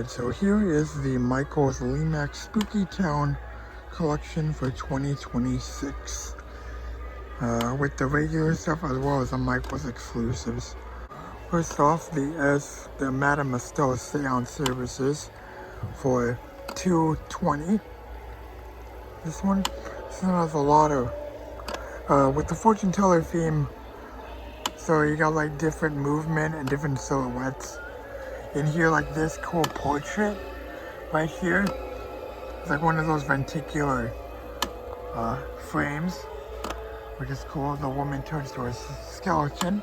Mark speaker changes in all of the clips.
Speaker 1: Alright, so here is the Michael's Lemax Spooky Town collection for 2026. With the regular stuff as well as the Michael's exclusives. First off, the Madame Estelle Seance services for $220. This one has a lot of, with the fortune teller theme, so you got like different movement and different silhouettes. In here, like this cool portrait right here, it's like one of those ventricular frames, which is cool. The woman turns to a skeleton.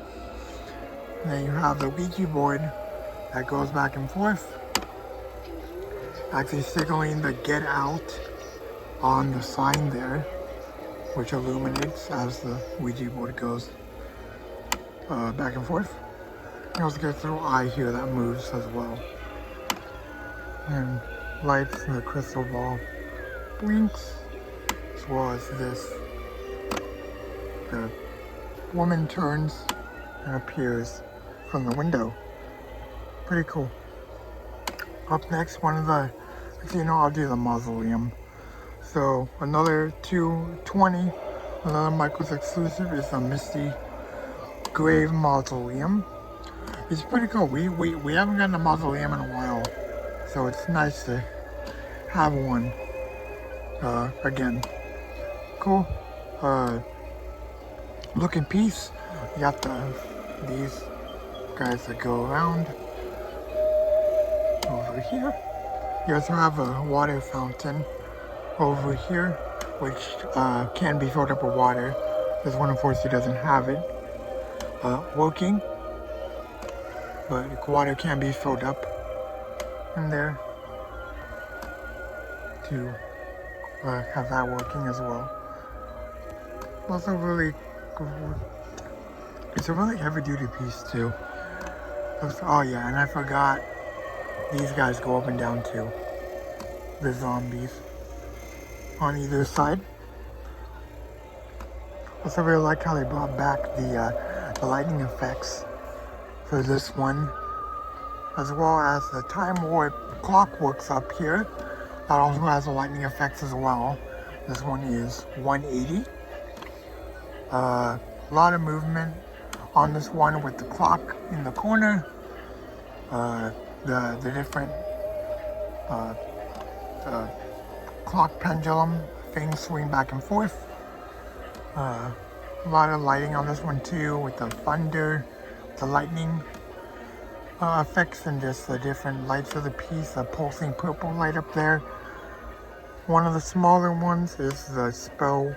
Speaker 1: And then you have the Ouija board that goes back and forth, actually signaling the get out on the sign there, which illuminates as the Ouija board goes back and forth. You also get a little eye here that moves as well. And lights in the crystal ball blinks, as well as this. The woman turns and appears from the window. Pretty cool. Up next, I'll do the mausoleum. So another $220, another Michael's exclusive is the Misty Grave Mausoleum. It's pretty cool. We haven't gotten a mausoleum in a while, so it's nice to have one again. Cool. Looking piece. You got these guys that go around over here. You also have a water fountain over here, which can be filled up with water. This one unfortunately doesn't have it working, but water can be filled up in there to have that working as well. Also it's a really heavy duty piece too. Oh yeah, and I forgot, these guys go up and down too. The zombies on either side. Also really like how they brought back the lightning effects for this one, as well as the time warp clock works up here. That also has the lightning effects as well. This one is 180. A lot of movement on this one with the clock in the corner. The different clock pendulum things swing back and forth. A lot of lighting on this one too, with the thunder, the lightning effects, and just the different lights of the piece. A pulsing purple light up there. One of the smaller ones is the Spell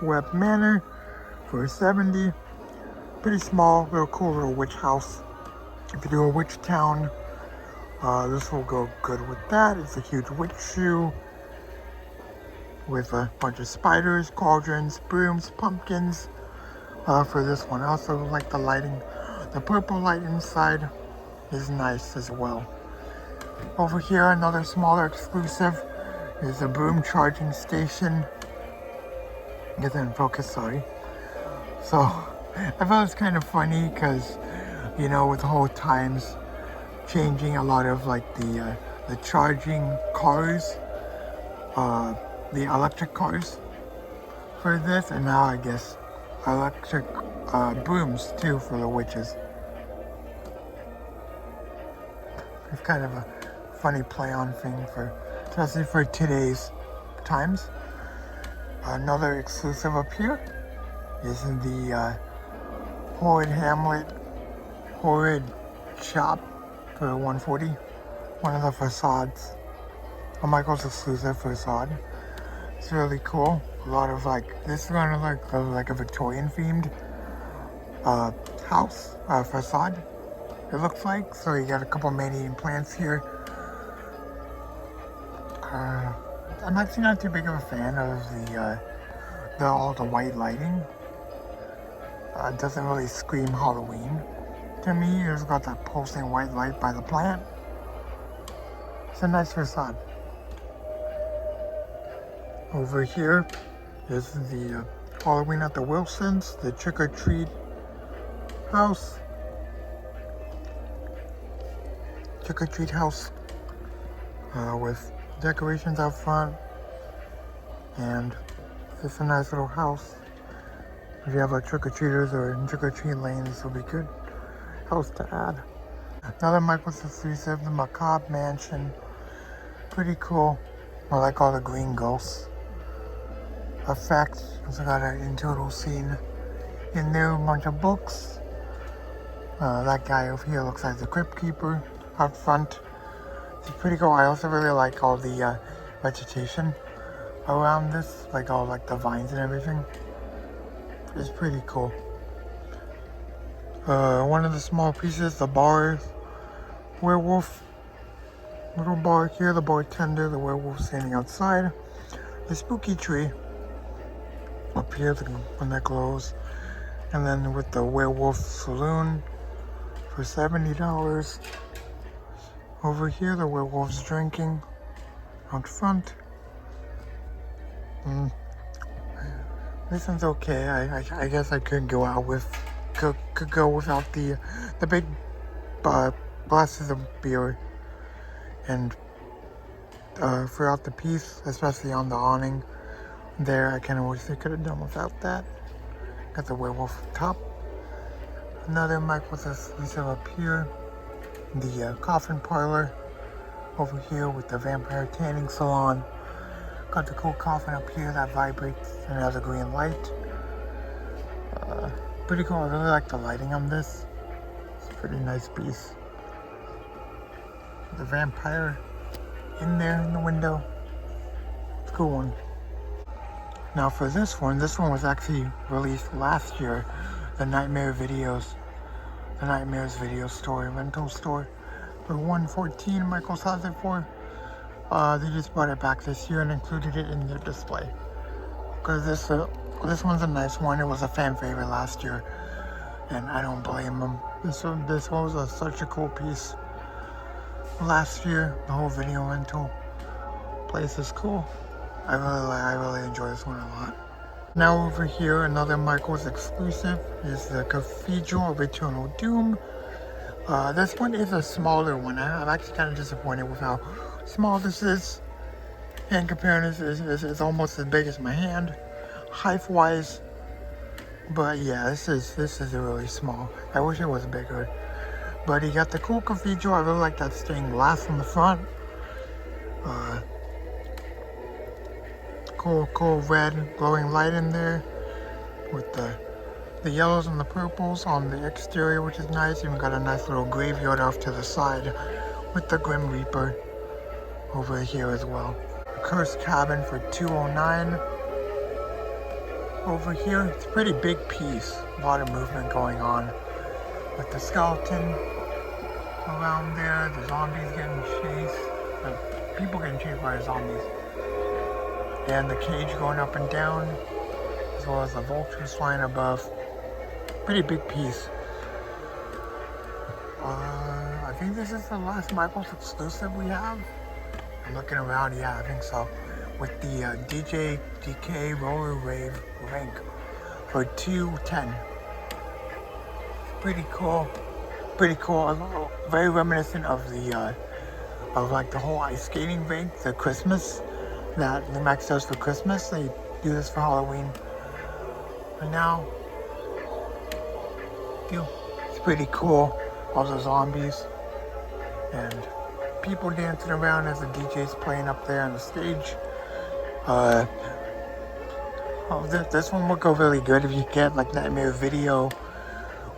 Speaker 1: Web Manor for $70. Pretty small, real cool little witch house. If you do a witch town, this will go good with that. It's a huge witch shoe with a bunch of spiders, cauldrons, brooms, pumpkins for this one. I also like the lighting. The purple light inside is nice as well. Over here, another smaller exclusive is a broom charging station. Get that in focus, sorry. So I thought it was kind of funny because, you know, with the whole times changing, a lot of like the charging cars, the electric cars for this, and now I guess electric brooms too for the witches. It's kind of a funny play on thing especially for today's times. Another exclusive up here is in the Horrid Hamlet Horrid Shop for $140. One of the facades, a Michael's exclusive facade. It's really cool. A lot of this is kind of like a Victorian themed house facade, it looks like. So you got a couple Manian plants here. I'm actually not too big of a fan of all the white lighting. It doesn't really scream Halloween to me. It's got that pulsing white light by the plant. It's a nice facade. Over here is the Halloween at the Wilsons, the Trick or Treat house. Trick or Treat house with decorations out front, and it's a nice little house. If you have like trick-or-treaters or trick-or-treat lanes, this will be good house to add. Another Michael's exclusive, the Macabre Mansion. Pretty cool. I like all the green ghosts effects. Also got an internal scene in there, a bunch of books. That guy over here looks like the Crypt Keeper out front. It's pretty cool. I also really like all the vegetation around this, like all like the vines and everything. It's pretty cool. One of the small pieces, the bar werewolf. Little bar here, the bartender, the werewolf standing outside. The spooky tree up here, when that glows. And then with the werewolf saloon for $70. Over here, the werewolf's drinking out front. This one's okay. I guess I could go out with, could go without the big glasses of beer. And throughout the piece, especially on the awning there, I kind of wish they could have done without that. Got the werewolf top. Another Michael's exclusive up here. The coffin parlor over here with the vampire tanning salon. Got the cool coffin up here that vibrates and has a green light. Pretty cool. I really like the lighting on this. It's a pretty nice piece. The vampire in there in the window. It's a cool one. Now for this one was actually released last year. The Nightmares video store, rental store. For $114 Michaels has it for. They just brought it back this year and included it in their display. Because this one's a nice one. It was a fan favorite last year. And I don't blame them. This one was such a cool piece. Last year, the whole video rental place is cool. I really enjoy this one a lot. Now over here, another Michael's exclusive is the Cathedral of Eternal Doom. This one is a smaller one. I'm actually kind of disappointed with how small this is. And comparing this, it's almost as big as my hand, height-wise. But yeah, this is really small. I wish it was bigger. But you got the cool cathedral. I really like that stained glass on the front. Cool red glowing light in there with the yellows and the purples on the exterior, which is nice. Even got a nice little graveyard off to the side with the Grim Reaper over here as well. A cursed cabin for $209. Over here, it's a pretty big piece. A lot of movement going on with the skeleton around there, the zombies getting chased, people getting chased by the zombies, and the cage going up and down, as well as the vultures flying above. Pretty big piece. I think this is the last Michael's exclusive we have. I'm looking around, yeah, I think so. With the DJ DK Roller Rave Rink for $210. Pretty cool. Very reminiscent of the like the whole ice skating rink, the Christmas that Lemax does for Christmas. They do this for Halloween. And now, it's pretty cool. All the zombies and people dancing around as the DJ's playing up there on the stage. This one would go really good if you get like Nightmare Video,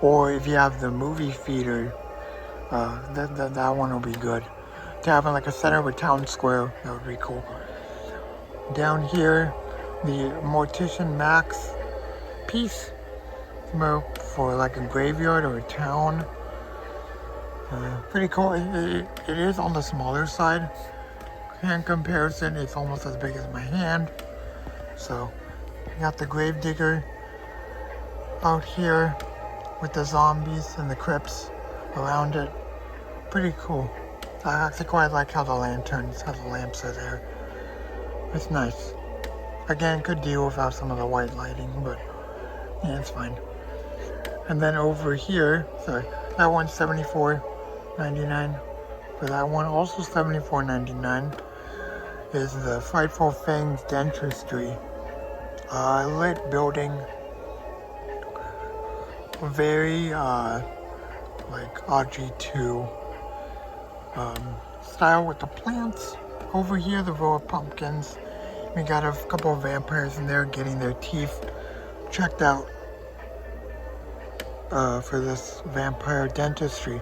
Speaker 1: or if you have the movie theater. That one will be good. To have like a center of a town square, that would be cool. Down here, the Mortician Max piece for like a graveyard or a town. Pretty cool. It is on the smaller side. In comparison, it's almost as big as my hand. So, you got the Gravedigger out here with the zombies and the crypts around it. Pretty cool. I actually quite like how the lanterns, how the lamps are there. It's nice. Again, could deal without some of the white lighting, but yeah, it's fine. And then over here, sorry, that one's $74.99 for that one. Also $74.99 is the Frightful Fangs Dentistry. Lit building. Very like RG2 style with the plants. Over here, the row of pumpkins. We got a couple of vampires in there getting their teeth checked out for this vampire dentistry.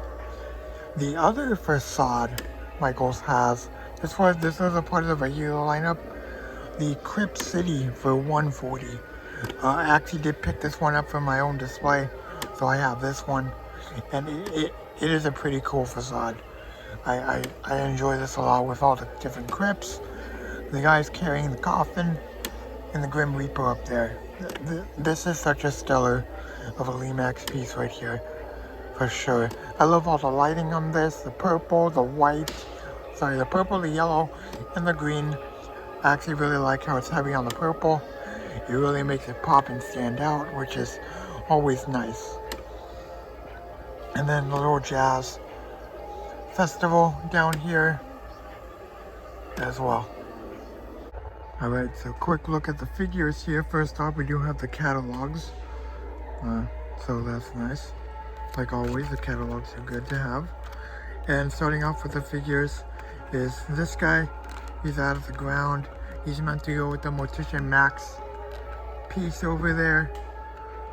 Speaker 1: The other facade Michaels has, this was a part of the regular lineup, the Crypt City for $140. I actually did pick this one up for my own display, so I have this one, and it is a pretty cool facade. I enjoy this a lot with all the different crypts. The guy's carrying the coffin and the Grim Reaper up there. This is such a stellar of a Lemax piece right here, for sure. I love all the lighting on this, the purple, the white, the purple, the yellow, and the green. I actually really like how it's heavy on the purple. It really makes it pop and stand out, which is always nice. And then the little jazz festival down here as well. Alright, so quick look at the figures here. First off, we do have the catalogs. So that's nice. Like always, the catalogs are good to have. And starting off with the figures is this guy. He's out of the ground. He's meant to go with the Mortician Max piece over there.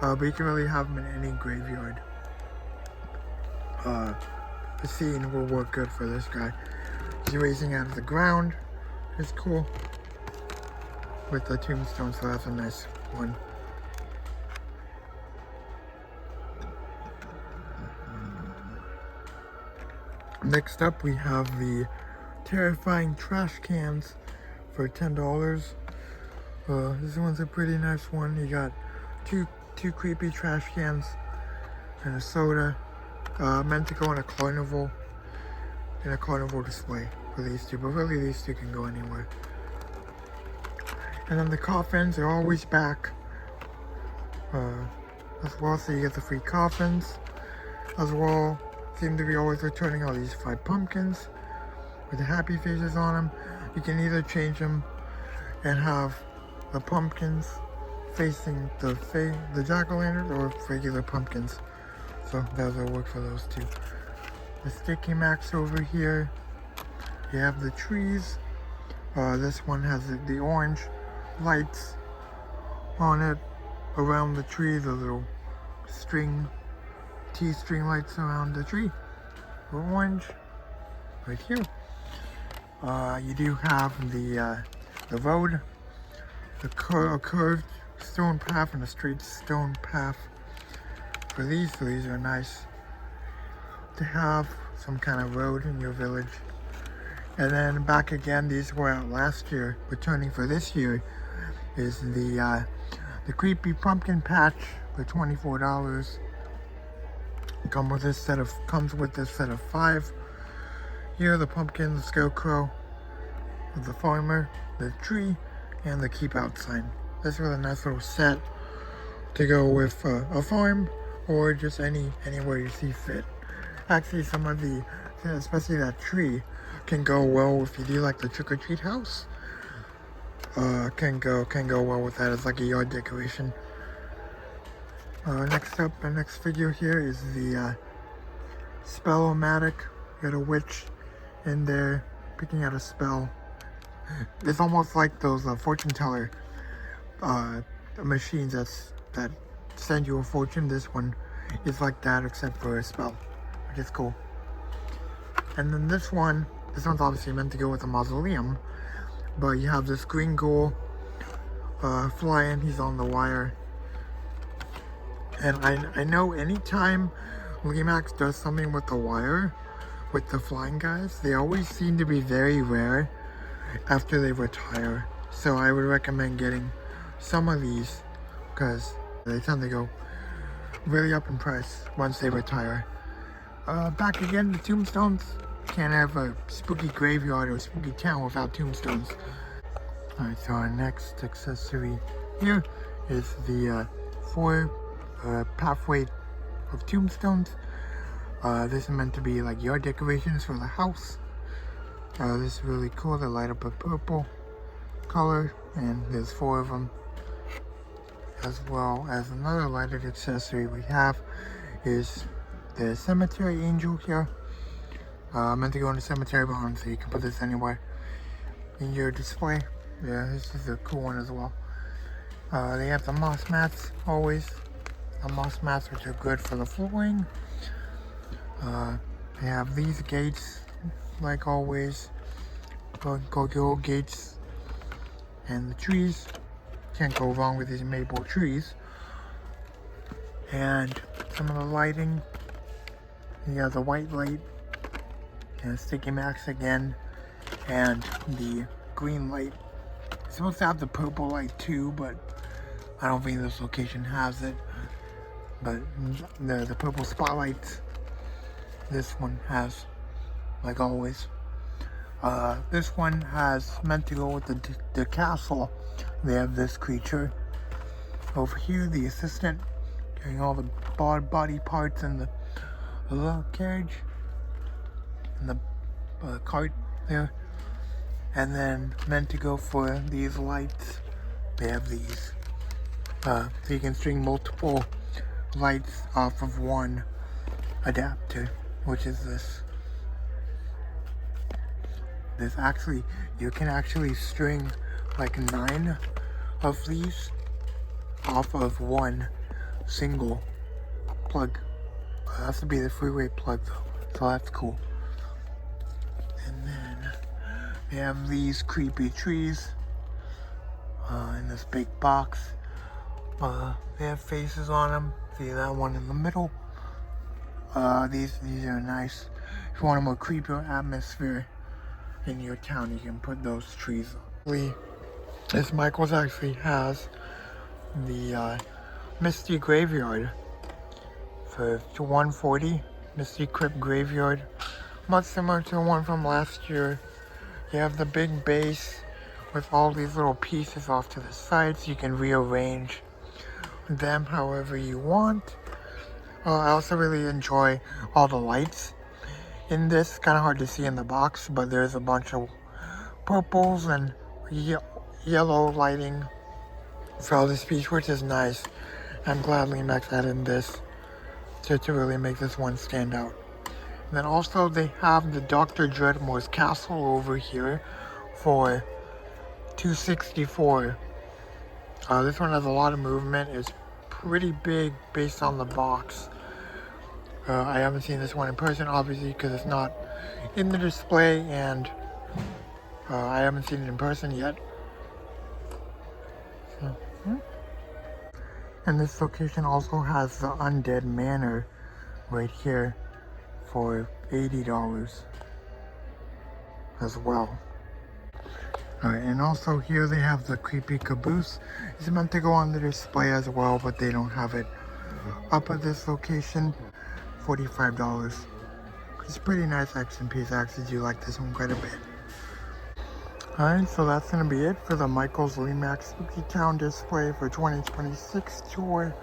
Speaker 1: But you can really have him in any graveyard. The scene will work good for this guy. He's raising out of the ground. It's cool. With the tombstone, so that's a nice one. Next up, we have the terrifying trash cans for $10. This one's a pretty nice one. You got two creepy trash cans and a soda. Meant to go in a carnival display for these two, but really these two can go anywhere. And then the coffins are always back as well, so you get the free coffins as well. Seem to be always returning all these 5 pumpkins with the happy faces on them. You can either change them and have the pumpkins facing the jack-o'-lantern or regular pumpkins. So that'll work for those two. The Sticky Max over here. You have the trees. This one has the orange lights on it around the tree. The little T-string lights around the tree. Orange right here. You do have the road, a curved stone path and a straight stone path for these. So these are nice to have some kind of road in your village. And then back again, these were out last year. Returning for this year is the creepy pumpkin patch for $24. Comes with this set of 5. Here, the pumpkin, the scarecrow, the farmer, the tree, and the keep out sign. This was a nice little set to go with a farm or just anywhere you see fit. Actually, some of the, especially that tree, can go well if you do like the trick-or-treat house. Can go well with that as like a yard decoration. Next up, the next figure here is the Spell-O-Matic. Got a witch in there picking out a spell. It's almost like those fortune teller machines that send you a fortune. This one is like that except for a spell, which is cool. And then this one's obviously meant to go with a mausoleum, but you have this green ghoul flying. He's on the wire. And I know anytime Lemax does something with the wire, with the flying guys, they always seem to be very rare after they retire. So I would recommend getting some of these because they tend to go really up in price once they retire. Back again, the tombstones. Can't have a spooky graveyard or spooky town without tombstones. Alright, so our next accessory here is the 4 pathway of tombstones. This is meant to be like yard decorations for the house. This is really cool. They light up a purple color, and there's 4 of them. As well as another lighted accessory we have is the cemetery angel here. Meant to go in the cemetery barn, so you can put this anywhere in your display. Yeah, this is a cool one as well. They have the moss mats always. The moss mats, which are good for the flooring. They have these gates, like always. Go gates. And the trees. Can't go wrong with these maple trees. And some of the lighting. You have the white light. And sticky Max again. And the green light. It's supposed to have the purple light too, but I don't think this location has it. But the purple spotlights, this one has, like always. This one has meant to go with the castle. They have this creature over here, the assistant, carrying all the body parts and the little carriage and the cart there. And then meant to go for these lights. They have these, so you can string multiple lights off of one adapter, which is this. You can actually string like 9 of these off of one single plug. It has to be the freeway plug though, so that's cool. And then they have these creepy trees in this big box. They have faces on them. See that one in the middle? These are nice. If you want a more creepier atmosphere in your town, you can put those trees on. This Michael's actually has the Misty Graveyard for $140. Misty Crypt Graveyard, much similar to the one from last year. You have the big base with all these little pieces off to the sides. You can rearrange them however you want. I also really enjoy all the lights in this. Kind of hard to see in the box, but there's a bunch of purples and yellow lighting throughout this piece, which is nice. I'm glad Lemax added this to really make this one stand out. And then also they have the Dr. Dreadmore's Castle over here for $264. This one has a lot of movement. It's pretty big based on the box. I haven't seen this one in person, obviously, because it's not in the display, and I haven't seen it in person yet. So, And this location also has the Undead Manor right here for $80 as well. Alright, and also here they have the creepy caboose. It's meant to go on the display as well, but they don't have it up at this location. $45. It's a pretty nice action piece. I actually do like this one quite a bit. Alright, so that's going to be it for the Michael's Lemax Spooky Town display for 2026 tour.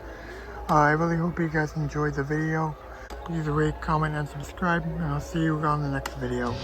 Speaker 1: I really hope you guys enjoyed the video. Please rate, comment, and subscribe, and I'll see you on the next video.